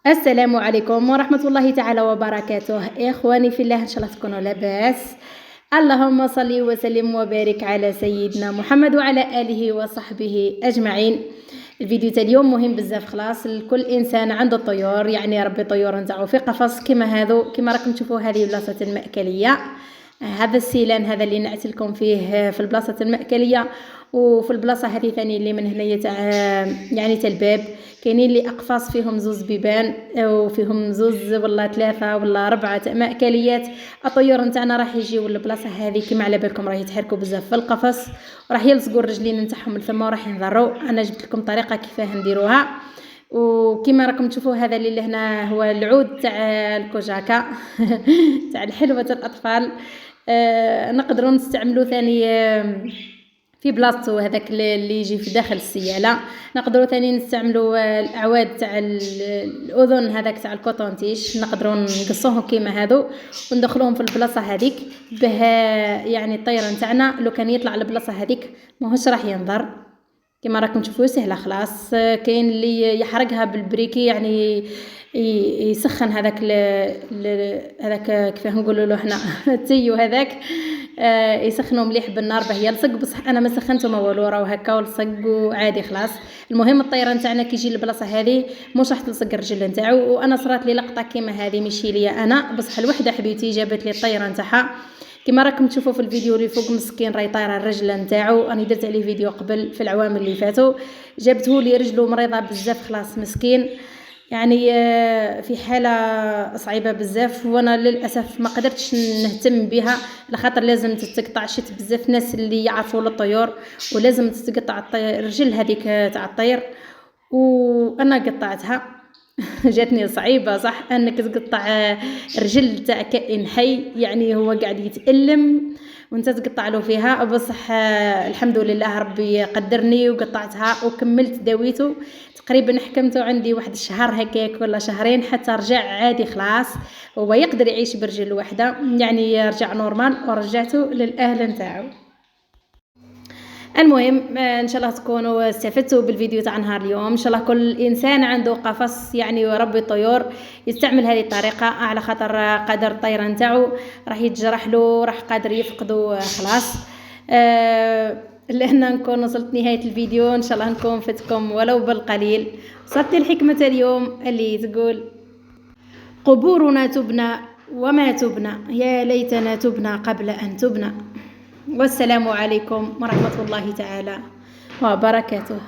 السلام عليكم ورحمة الله تعالى وبركاته. إخواني في الله، إن شاء الله تكونوا لاباس. اللهم صل وسلم وبارك على سيدنا محمد وعلى آله وصحبه أجمعين. الفيديو تاع اليوم مهم بزاف، خلاص لكل انسان عنده طيور، يعني يربي طيور نتاعو في قفص كما هذو، كما راكم تشوفوا هذه بلاصه المأكليه. هذا السيلان هذا اللي نعت لكم فيه في البلاصه المأكليه. وفي البلاصه هذه ثاني اللي من هنايا تاع يعني تاع الباب، كاينين لي اقفاص فيهم زوز بيبان وفيهم زوز ولا ثلاثه ولا اربعه تاع مأكليات. الطيور نتاعنا راح يجيو للبلاصه هذه كما على بالكم، راح يتحركوا بزاف في القفص وراح يلصقوا الرجلين نتاعهم لثما وراح ينضروا. انا جبت لكم طريقه كيفاه نديروها. وكما راكم تشوفوا هذا اللي هنا هو العود تاع الكوجاكا تاع الحلوه الاطفال. نقدروا نستعملوا ثاني في بلاصتو هذاك اللي يجي في داخل السياله. نقدروا ثاني نستعملوا الاعواد تاع الاذن هذاك تاع الكوطونتيش، نقدروا نقصوهم كيما هذو وندخلوهم في البلاصه هذيك به. يعني الطير نتاعنا لو كان يطلع البلاصه هذيك ماهوش راح ينضر. كما راكم تشوفوا سهله خلاص. كاين اللي يحرقها بالبريكي، يعني يسخن هذاك هذاك كيفاه نقولوا له هنا التيو هذاك. يسخنوا مليح بالنار باه يلصق، بصح انا ما سخنته ما والو، راهو هكا ولصق وعادي خلاص. المهم الطيره نتاعنا كي يجي للبلاصه هذه مش راح تلصق الرجل نتاعو. وانا صرات لي لقطه كيما هذه ماشي ليا انا، بصح الوحده حبيبتي جابت لي الطيره نتاعها كما راكم تشوفوا في الفيديو اللي فوق. مسكين راهي طايره الرجل نتاعو، راني درت عليه فيديو قبل في العوام اللي فاتوا. جابته لي رجله مريضه بزاف خلاص مسكين، يعني في حاله صعيبه بزاف. وانا للاسف ما قدرتش نهتم بها لخاطر لازم تتقطع. شت بزاف ناس اللي يعرفوا للطيور ولازم تتقطع الرجل هذيك تاع الطير، وانا قطعتها. جاتني صعيبه صح انك تقطع الرجل تاع كائن حي، يعني هو قاعد يتألم وانت تقطع له فيها. بصح الحمد لله ربي قدرني وقطعتها وكملت داويته. تقريبا حكمته عندي واحد الشهر هكاك ولا شهرين حتى رجع عادي خلاص. هو يقدر يعيش برجل واحده، يعني رجع نورمال ورجعته للاهل نتاعو. المهم ان شاء الله تكونوا استفدتوا بالفيديو تاع نهار اليوم. ان شاء الله كل انسان عنده قفص يعني يربي طيور يستعمل هذه الطريقه، على خاطر قدر الطير نتاعو راح يتجرح له، راح قادر يفقده خلاص. لأن نكون وصلت نهاية الفيديو. إن شاء الله نكون فتكم ولو بالقليل. وصلت الحكمة اليوم اللي تقول: قبورنا تبنى وما تبنى، يا ليتنا تبنى قبل أن تبنى. والسلام عليكم ورحمة الله تعالى وبركاته.